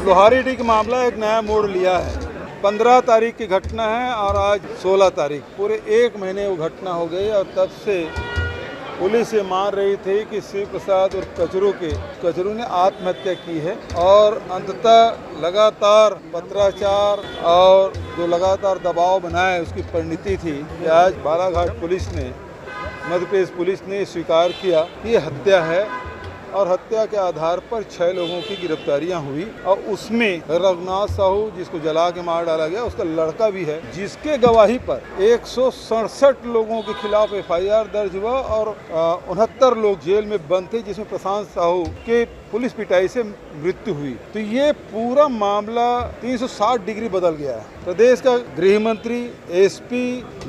लोहारीडीह का मामला एक नया मोड़ लिया है। 15 तारीख की घटना है और आज 16 तारीख, पूरे एक महीने वो घटना हो गई और तब से पुलिस ये मान रही थी कि शिव प्रसाद और कचरू ने आत्महत्या की है और अंततः लगातार पत्राचार और जो लगातार दबाव बनाए उसकी परिणति थी कि आज बालाघाट पुलिस ने, मध्य प्रदेश पुलिस ने स्वीकार किया कि ये हत्या है और हत्या के आधार पर 6 लोगों की गिरफ्तारियां हुई और उसमें रघुनाथ साहू जिसको जला के मार डाला गया उसका लड़का भी है, जिसके गवाही पर 167 लोगों के खिलाफ FIR दर्ज हुआ और 69 लोग जेल में बंद थे, जिसमें प्रशांत साहू के पुलिस पिटाई से मृत्यु हुई। तो ये पूरा मामला 360 डिग्री बदल गया है। प्रदेश का गृह मंत्री, SP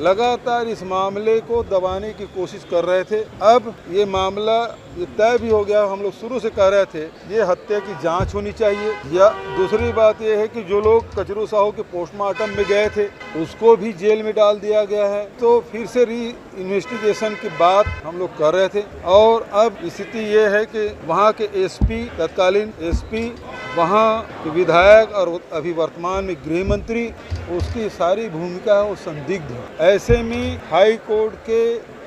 लगातार इस मामले को दबाने की कोशिश कर रहे थे। अब ये मामला ये तय भी हो गया। हम लोग शुरू से कह रहे थे ये हत्या की जांच होनी चाहिए। या दूसरी बात ये है कि जो लोग कचरू साहू के पोस्टमार्टम में गए थे उसको भी जेल में डाल दिया गया है। तो फिर से री इन्वेस्टिगेशन की बात हम लोग कर रहे थे और अब स्थिति ये है कि वहाँ के SP, तत्कालीन SP, वहाँ के विधायक और अभी वर्तमान में गृह मंत्री, उसकी सारी भूमिका है वो संदिग्ध है। ऐसे में हाई कोर्ट के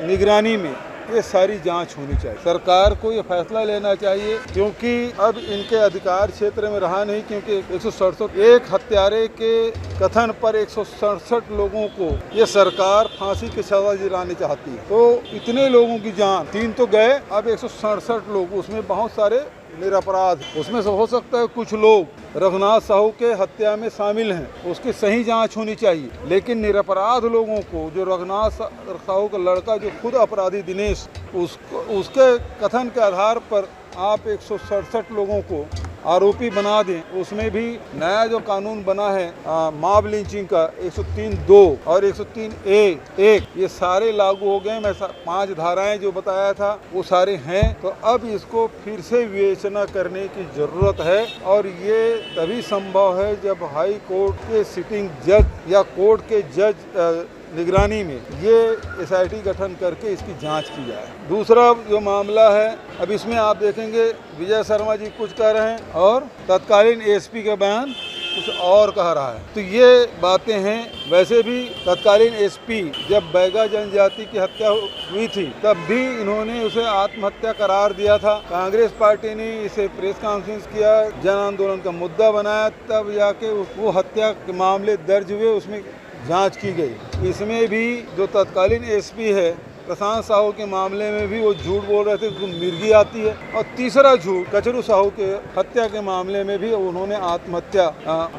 निगरानी में ये सारी जांच होनी चाहिए। सरकार को ये फैसला लेना चाहिए क्योंकि अब इनके अधिकार क्षेत्र में रहा नहीं, क्योंकि 167 एक हत्यारे के कथन पर 167 लोगों को ये सरकार फांसी की सजा दिलानी चाहती है। तो इतने लोगों की जान, 3 तो गए, अब 167 लोग, उसमें बहुत सारे निरपराध, उसमें से हो सकता है कुछ लोग रघुनाथ साहू के हत्या में शामिल हैं, उसकी सही जांच होनी चाहिए। लेकिन निरपराध लोगों को, जो रघुनाथ साहू का लड़का जो खुद अपराधी दिनेश, उसके कथन के आधार पर आप 167 लोगों को आरोपी बना दें। उसमें भी नया जो कानून बना है मॉब लिंचिंग का 103(2) और 103(a)(1), ये सारे लागू हो गए। मैं 5 धाराएं जो बताया था वो सारे हैं। तो अब इसको फिर से विवेचना करने की जरूरत है और ये तभी संभव है जब हाई कोर्ट के सिटिंग जज या कोर्ट के जज निगरानी में ये SIT गठन करके इसकी जांच की जाए। दूसरा जो मामला है, अब इसमें आप देखेंगे विजय शर्मा जी कुछ कह रहे हैं और तत्कालीन SP का बयान कुछ और कह रहा है। तो ये बातें हैं। वैसे भी तत्कालीन SP जब बैगा जनजाति की हत्या हुई थी तब भी इन्होंने उसे आत्महत्या करार दिया था। कांग्रेस पार्टी ने इसे प्रेस कॉन्फ्रेंस किया, जन आंदोलन का मुद्दा बनाया, तब जाके वो हत्या के मामले दर्ज हुए, उसमें जांच की गई। इसमें भी जो तत्कालीन SP है प्रशांत साहू के मामले में भी वो झूठ बोल रहे थे, उनको मिर्गी आती है। और तीसरा झूठ कचरू साहू के हत्या के मामले में भी उन्होंने आत्महत्या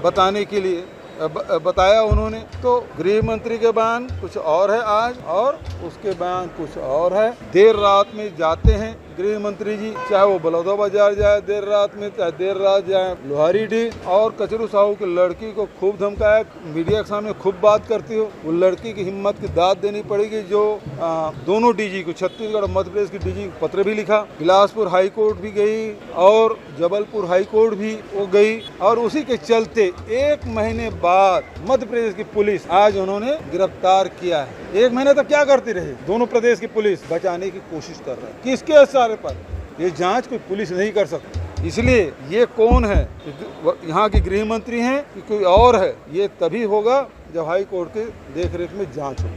बताने के लिए बताया उन्होंने। तो गृह मंत्री के बयान कुछ और है आज और उसके बयान कुछ और है। देर रात में जाते हैं गृह मंत्री जी, चाहे वो बलौदाबाजार जाए देर रात में, चाहे देर रात जाए लोहारीडीह, और कचरू साहू की लड़की को खूब धमकाया, मीडिया के सामने खूब बात करती हो। वो लड़की की हिम्मत की दाद देनी पड़ेगी जो दोनों DG को, छत्तीसगढ़ और मध्य प्रदेश की DG को पत्र भी लिखा, बिलासपुर हाई कोर्ट भी गई और जबलपुर हाई कोर्ट भी वो गई। और उसी के चलते 1 महीने बाद मध्य प्रदेश की पुलिस आज उन्होंने गिरफ्तार किया है। 1 महीने तक क्या करती रही? दोनों प्रदेश की पुलिस बचाने की कोशिश कर रहे हैं। किसके इशारे पर? ये जांच कोई पुलिस नहीं कर सकती। इसलिए ये कौन है, यहाँ के गृह मंत्री हैं कि कोई और है, ये तभी होगा जब हाई कोर्ट के देखरेख में जांच होगी।